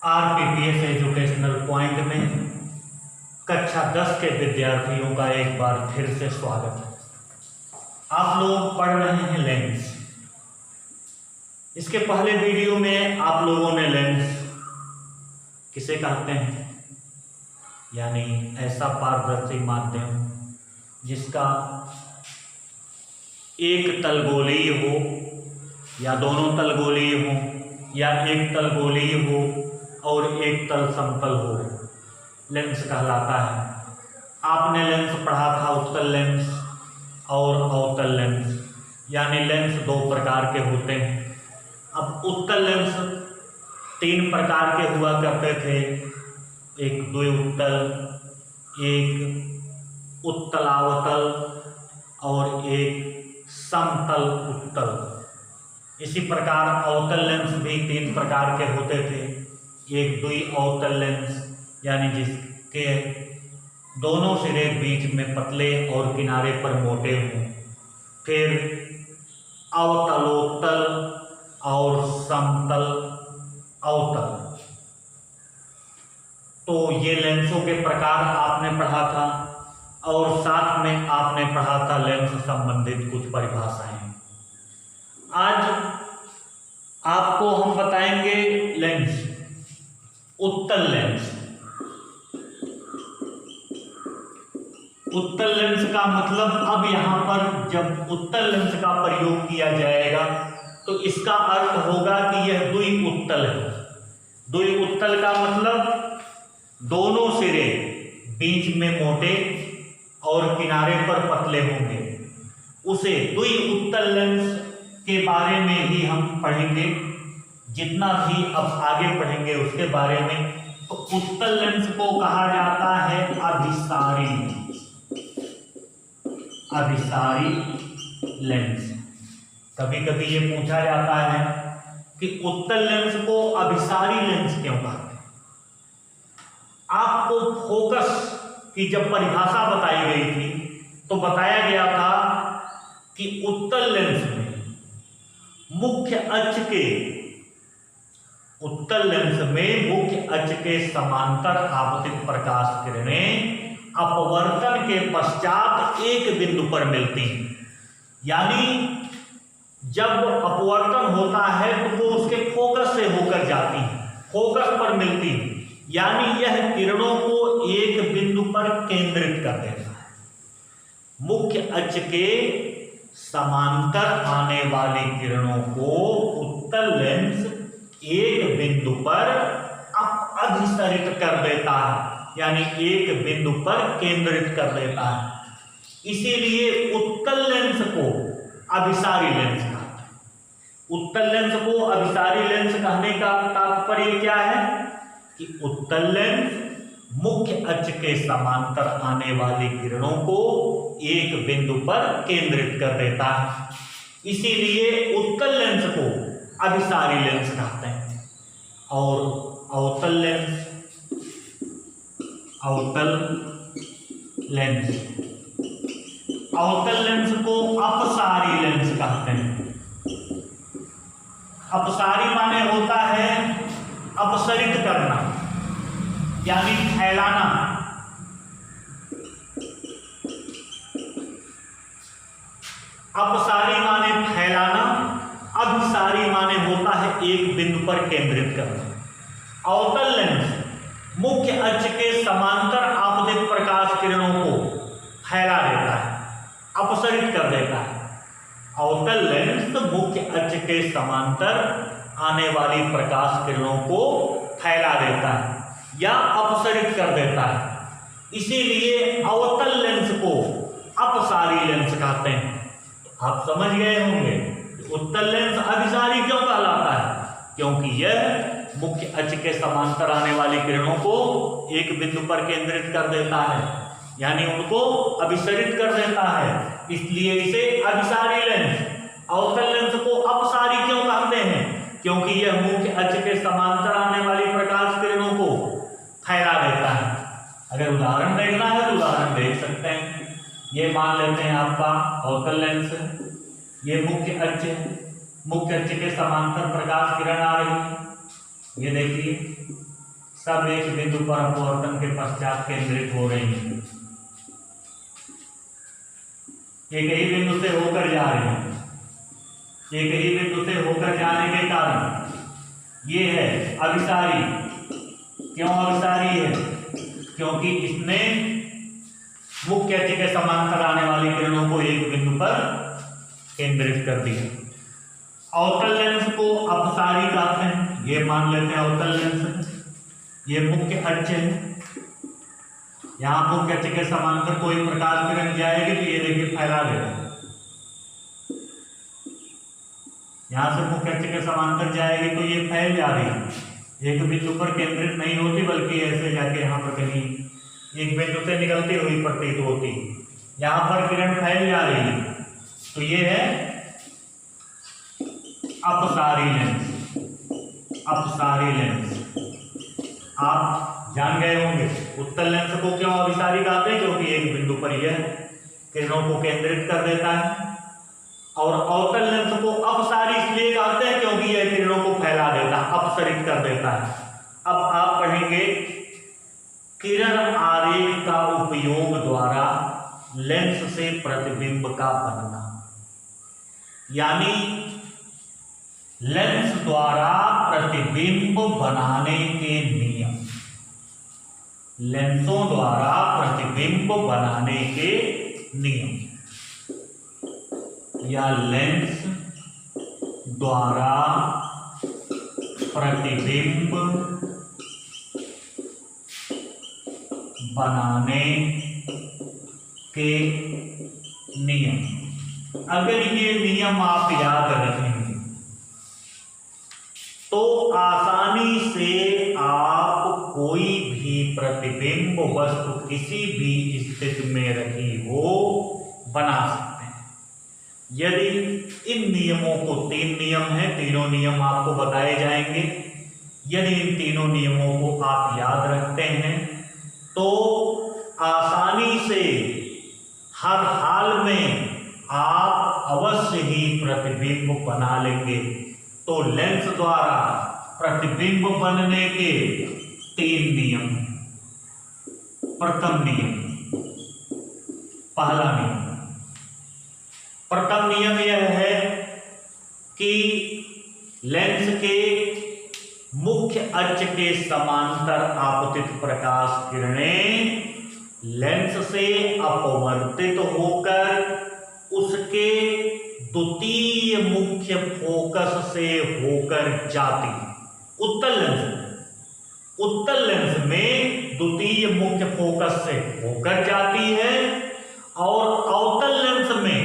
आरपीपीएस educational point में कक्षा 10 के विद्यार्थियों का एक बार फिर से स्वागत है। आप लोग पढ़ रहे हैं लेंस। इसके पहले वीडियो में आप लोगों ने लेंस किसे कहते हैं, यानी ऐसा पारदर्शी माध्यम जिसका एक तल गोलीय हो या दोनों तल गोलीय हो या एक तल गोलीय हो और एक तल समतल हो, लेंस कहलाता है। आपने लेंस पढ़ा था, उत्तल लेंस और अवतल लेंस, यानी लेंस दो प्रकार के होते हैं। अब उत्तल लेंस तीन प्रकार के हुआ करते थे, एक द्विउत्तल, एक उत्तलावतल और एक समतल उत्तल। इसी प्रकार अवतल लेंस भी तीन प्रकार के होते थे, एक द्विअवतल लेंस यानी जिसके दोनों सिरे बीच में पतले और किनारे पर मोटे हों, फिर अवतलोत्तल और समतल अवतल। तो ये लेंसों के प्रकार आपने पढ़ा था और साथ में आपने पढ़ा था लेंस संबंधित कुछ परिभाषाएं। आज आपको हम बताएंगे लेंस, उत्तल लेंस। उत्तल लेंस का मतलब, अब यहाँ पर जब उत्तल लेंस का प्रयोग किया जाएगा तो इसका अर्थ होगा कि यह द्विउत्तल है। द्विउत्तल का मतलब दोनों सिरे बीच में मोटे और किनारे पर पतले होंगे। उसे द्विउत्तल लेंस के बारे में ही हम पढ़ेंगे, जितना भी अब आगे पढ़ेंगे उसके बारे में। तो उत्तल लेंस को कहा जाता है अभिसारी लेंस। अभिसारी लेंस। कभी कभी ये पूछा जाता है कि उत्तल लेंस को अभिसारी लेंस क्यों कहते हैं। आपको फोकस की जब परिभाषा बताई गई थी तो बताया गया था कि उत्तल लेंस में मुख्य अक्ष के, उत्तल लेंस में मुख्य अक्ष के समांतर आपतित प्रकाश किरणें अपवर्तन के पश्चात एक बिंदु पर मिलती हैं। यानी जब अपवर्तन होता है तो वो उसके फोकस से होकर जाती हैं, फोकस पर मिलती हैं, यानी यह किरणों को एक बिंदु पर केंद्रित कर देता है। मुख्य अक्ष के समांतर आने वाली किरणों को उत्तल लेंस एक बिंदु पर अभिसरित कर देता है, यानी एक बिंदु पर केंद्रित कर देता है। इसीलिए उत्तल लेंस को अभिसारी लेंस कहते हैं। उत्तल लेंस को अभिसारी लेंस कहने का तात्पर्य क्या है कि उत्तल लेंस मुख्य अक्ष के समांतर आने वाली किरणों को एक बिंदु पर केंद्रित कर देता है। इसीलिए उत्तल लेंस को अभिसारी लेंस कहते हैं। और अवतल लेंस, अवतल लेंस, अवतल लेंस को अपसारी लेंस कहते हैं। अपसारी माने होता है अपसरित करना, यानी फैलाना। अपसारी माने फैलाना, अभिसारी माने होता है एक बिंदु पर केंद्रित करना। अवतल लेंस मुख्य अक्ष के समांतर आपतित प्रकाश किरणों को फैला देता है, अपसरित कर देता है। अवतल लेंस मुख्य अक्ष के समांतर आने वाली प्रकाश किरणों को फैला देता है या अपसरित कर देता है। इसीलिए अवतल लेंस को अपसारी लेंस कहते हैं। आप समझ गए होंगे उत्तल लेंस अभिसारी क्यों कहलाता है, क्योंकि यह मुख्य अक्ष के समांतर आने वाली किरणों को एक बिंदु पर केंद्रित कर देता है, यानी उनको अभिसरित कर देता है। इसलिए इसे अभिसारी लेंस। अवतल लेंस को अपसारी क्यों कहते हैं, क्योंकि यह मुख्य अक्ष के समांतर आने वाली प्रकाश किरणों को फैला देता है। अगर उदाहरण देखना है तो उदाहरण देख सकते हैं। ये मान लेते हैं आपका अवतल लेंस है, ये मुख्य अक्ष है, मुख्य अक्ष के समांतर प्रकाश किरण आ रही है, ये देखिए सब एक बिंदु पर अपवर्तन के पश्चात केंद्रित हो रही हैं, एक ही बिंदु से होकर जा रही हैं। एक ही बिंदु से होकर जाने के कारण ये है अभिसारी। क्यों अभिसारी है? क्योंकि इसने मुख्य अक्ष के समांतर आने वाली किरणों को एक बिंदु पर केंद्रित कर दिया। अवतल लेंस को अपसारी कहते हैं, ये मान लेते हैं अवतल लेंस। ये मुख्य अक्ष है, यहां मुख्य अक्ष के समांतर कोई प्रकाश किरण जाएगी तो ये देखिए फैला देगा। यहां से मुख्य अक्ष के समांतर जाएगी तो ये फैल जा रही है, एक बिंदु पर केंद्रित नहीं होती, बल्कि ऐसे जाके यहाँ पर कहीं एक बिंदु से निकलती हुई प्रतीत होती। यहाँ पर किरण फैल जा रही है तो ये है अपसारी लेंस। अपसारी लेंस आप जान गए होंगे। उत्तल लेंस को क्यों अभिसारी कहते हैं? क्योंकि एक बिंदु पर यह किरणों को केंद्रित कर देता है। और अवतल लेंस को अपसारी इसलिए कहते हैं क्योंकि यह किरणों को फैला देता है, अपसरित कर देता है। अब आप पढ़ेंगे किरण आरेख का उपयोग द्वारा लेंस से प्रतिबिंब का बनना, यानी लेंस द्वारा प्रतिबिंब बनाने के नियम। लेंसों द्वारा प्रतिबिंब बनाने के नियम या लेंस द्वारा प्रतिबिंब बनाने के नियम। अगर ये नियम आप याद रखेंगे तो आसानी से आप कोई भी प्रतिबिंब वस्तु किसी भी स्थिति में रखी हो बना सकते हैं। यदि इन नियमों को, तीन नियम हैं, तीनों नियम आपको बताए जाएंगे। यदि इन तीनों नियमों को आप याद रखते हैं तो आसानी से हर हाल में आप अवश्य ही प्रतिबिंब बना लेंगे। तो लेंस द्वारा प्रतिबिंब बनने के तीन नियम। प्रथम नियम, पहला नियम, प्रथम नियम यह है कि लेंस के मुख्य अक्ष के समांतर आपतित प्रकाश किरणें लेंस से अपवर्तित होकर उसके द्वितीय मुख्य फोकस से होकर जाती। उत्तल लेंस में द्वितीय मुख्य फोकस से होकर जाती है और अवतल लेंस में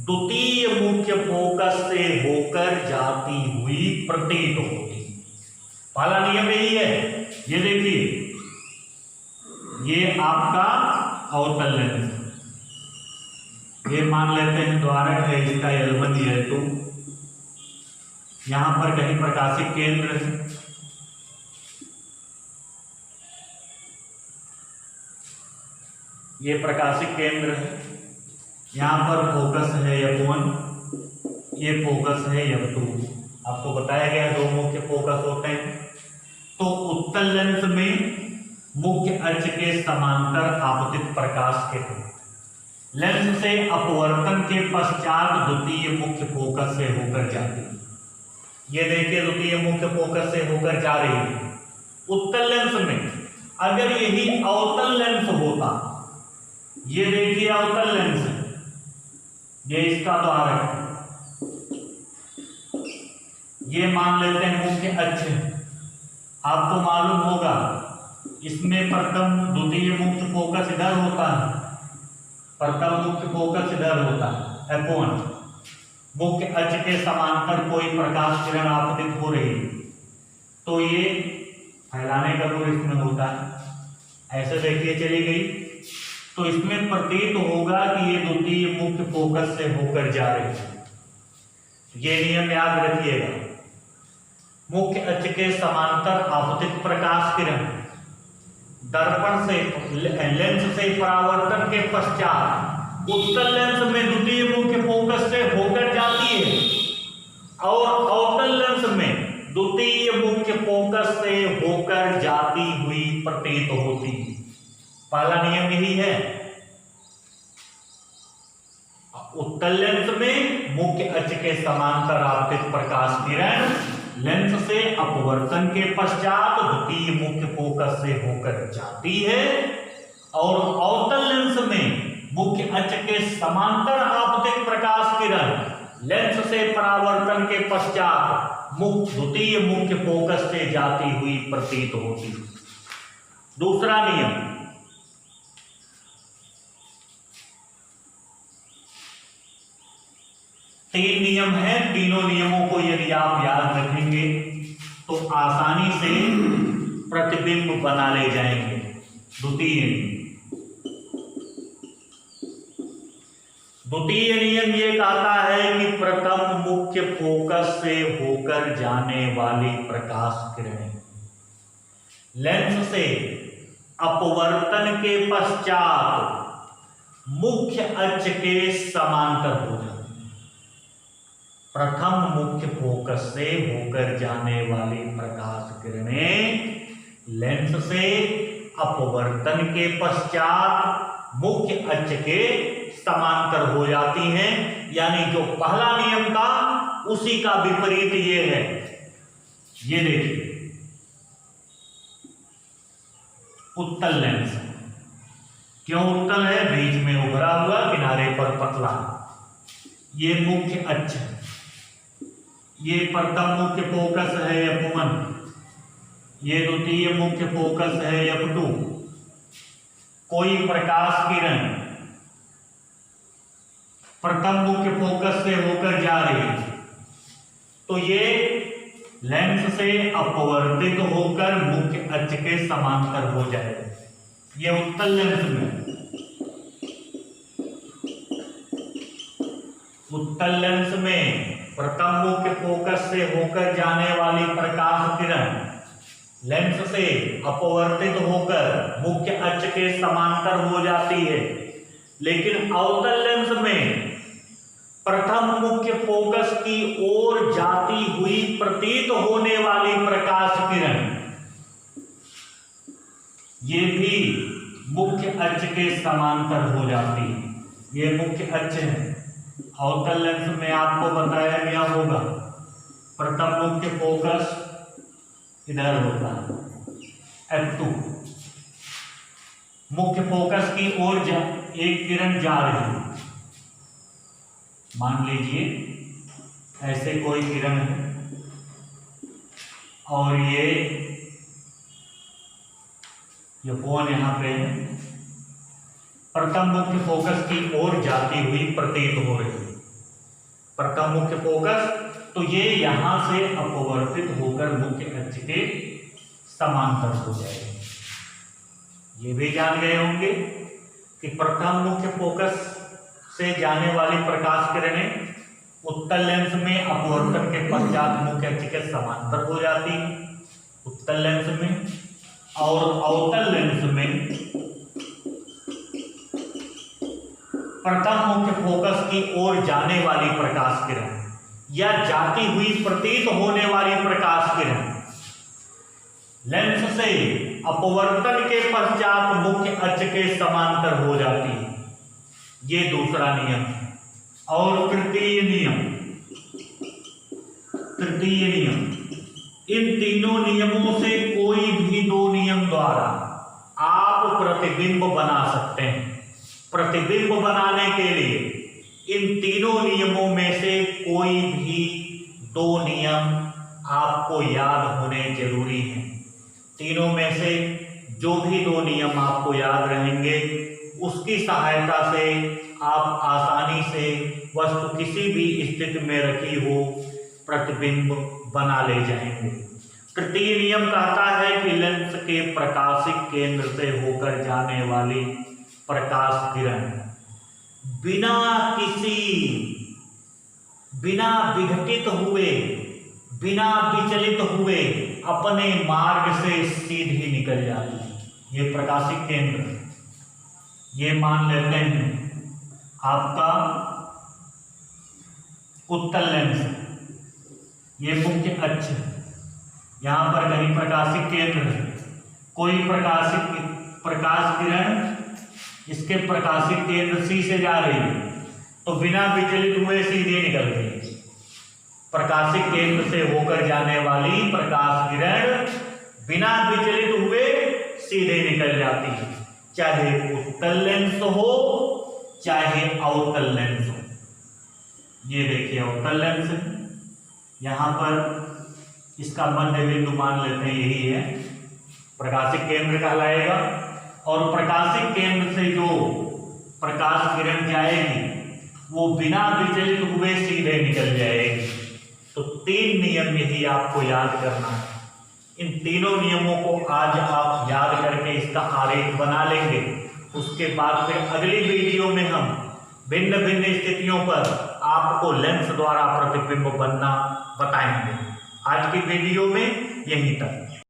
द्वितीय मुख्य फोकस से होकर जाती हुई प्रतीत होती। पहला नियम यही है। ये देखिए, ये आपका अवतल लेंस, ये मान लेते हैं द्वारक है, इसका L1 L2। यहां पर कहीं प्रकाशिक केंद्र है, ये प्रकाशिक केंद्र है। यहां पर फोकस है F1, ये फोकस है F2। आपको बताया गया दो मुख्य फोकस होते हैं। तो उत्तल लेंस में मुख्य अक्ष के समांतर आपतित प्रकाश के लेंस से अपवर्तन के पश्चात द्वितीय मुख्य फोकस से होकर जाती है। ये देखिए, द्वितीय मुख्य फोकस से होकर जा रही है उत्तल लेंस में। अगर यही अवतल लेंस होता, ये देखिए अवतल लेंस, ये इसका द्वारक है, ये मान लेते हैं मुख्य अक्ष। आपको मालूम होगा इसमें प्रथम द्वितीय मुख्य फोकस इधर होता है, प्रथम मुख्य फोकस इधर होता है F1। मुख्य अक्ष के समांतर कोई प्रकाश किरण आपतित हो रही है तो ये फैलाने का गुण इसमें होता है। ऐसे देखिए चली गई तो इसमें प्रतीत होगा कि ये द्वितीय मुख्य फोकस से होकर जा रही है। ये नियम याद रखिएगा। मुख्य अक्ष के समांतर आपतित प्रकाश किरण दर्पण से, लेंस से परावर्तन के पश्चात उत्तल लेंस में द्वितीय मुख्य फोकस से होकर जाती है और अवतल लेंस में द्वितीय मुख्य फोकस से होकर जाती हुई प्रतीत होती है। पहला नियम यही है। उत्तल लेंस में मुख्य अक्ष के समांतर आपतित प्रकाश किरण लेंस से अपवर्तन के पश्चात द्वितीय मुख्य फोकस से होकर जाती है, और अवतल लेंस में मुख्य अक्ष के समांतर आपतित प्रकाश किरण लेंस से परावर्तन के पश्चात द्वितीय मुख्य फोकस से जाती हुई प्रतीत होती है। दूसरा नियम, तीन नियम है। तीनों नियमों को यदि आप याद रखेंगे तो आसानी से प्रतिबिंब बना ले जाएंगे। द्वितीय नियम ये कहता है कि प्रथम मुख्य फोकस से होकर जाने वाली प्रकाश किरणें लेंस से अपवर्तन के पश्चात मुख्य अक्ष के समांतर हो जाती है। प्रथम मुख्य फोकस से होकर जाने वाली प्रकाश किरणें लेंस से अपवर्तन के पश्चात मुख्य अक्ष के समांतर हो जाती हैं। यानी जो पहला नियम था उसी का विपरीत ये है। ये देखिए, उत्तल लेंस क्यों उत्तल है? बीच में उभरा हुआ, किनारे पर पतला। ये मुख्य अक्ष है। ये प्रथम मुख्य फोकस है F1, ये द्वितीय मुख्य फोकस है F2। कोई प्रकाश किरण प्रथम मुख्य फोकस से होकर जा रही है तो ये लेंस से अपवर्तित होकर मुख्य अक्ष के समांतर हो जाएगा। ये उत्तल लेंस में, उत्तल लेंस में प्रथम मुख्य फोकस से होकर जाने वाली प्रकाश किरण लेंस से अपवर्तित होकर मुख्य अक्ष के समांतर हो जाती है। लेकिन अवतल लेंस में प्रथम मुख्य फोकस की ओर जाती हुई प्रतीत होने वाली प्रकाश किरण ये भी मुख्य अक्ष के समांतर हो जाती है। ये मुख्य अक्ष है। अवतल लेंस में आपको बताया गया होगा प्रथम मुख्य फोकस इधर होता है F2। मुख्य फोकस की ओर एक किरण जा रही है। मान लीजिए ऐसे कोई किरण है और ये फोन यहां पे है। प्रथम मुख्य फोकस की ओर जाती हुई प्रतीत हो रही है। प्रथम मुख्य फोकस तो ये यहां से अपवर्तित होकर मुख्य अक्ष के समांतर हो जाएगी। ये भी जान गए होंगे कि प्रथम मुख्य फोकस से जाने वाली प्रकाश किरणें उत्तल लेंस में अपवर्तन के पश्चात मुख्य अक्ष के समांतर हो जाती है उत्तल लेंस में, और अवतल लेंस में प्रथम मुख्य फोकस की ओर जाने वाली प्रकाश किरण या जाती हुई प्रतीत होने वाली प्रकाश किरण लेंस से अपवर्तन के पश्चात मुख्य अक्ष के समांतर हो जाती है। ये दूसरा नियम है। और तृतीय नियम, इन तीनों नियमों से कोई भी दो नियम द्वारा आप प्रतिबिंब बना सकते हैं। प्रतिबिंब बनाने के लिए इन तीनों नियमों में से कोई भी दो नियम आपको याद होने जरूरी हैं। तीनों में से जो भी दो नियम आपको याद रहेंगे उसकी सहायता से आप आसानी से वस्तु किसी भी स्थिति में रखी हो प्रतिबिंब बना ले जाएंगे। तृतीय नियम कहता है कि लेंस के प्रकाशिक केंद्र से होकर जाने वाली प्रकाश किरण बिना विघटित हुए, बिना विचलित हुए अपने मार्ग से सीधी निकल जाती है। ये प्रकाशिक केंद्र, ये मान लेते हैं आपका उत्तल लेंस, ये मुख्य अक्ष यहाँ पर कहीं प्रकाशिक केंद्र है, कोई प्रकाश किरण इसके प्रकाशिक केंद्र सी से जा रही है तो बिना विचलित हुए सीधे निकल गई। प्रकाशिक केंद्र से होकर जाने वाली प्रकाश किरण बिना विचलित हुए सीधे निकल जाती है, चाहे उत्तल लेंस हो चाहे अवतल लेंस हो। ये देखिए अवतल लेंस है, यहाँ पर इसका मध्य बिंदु मान लेते हैं यही है, प्रकाशिक केंद्र कहलाएगा। और प्रकाशिक केंद्र से जो प्रकाश किरण जाएगी वो बिना विचलित हुए सीधे निकल जाएगी। तो 3 नियम यही आपको याद करना है। इन तीनों नियमों को आज आप याद करके इसका आरेख बना लेंगे। उसके बाद फिर अगली वीडियो में हम भिन्न भिन्न स्थितियों पर आपको लेंस द्वारा प्रतिबिंब बनना बताएंगे। आज की वीडियो में यहीं तक।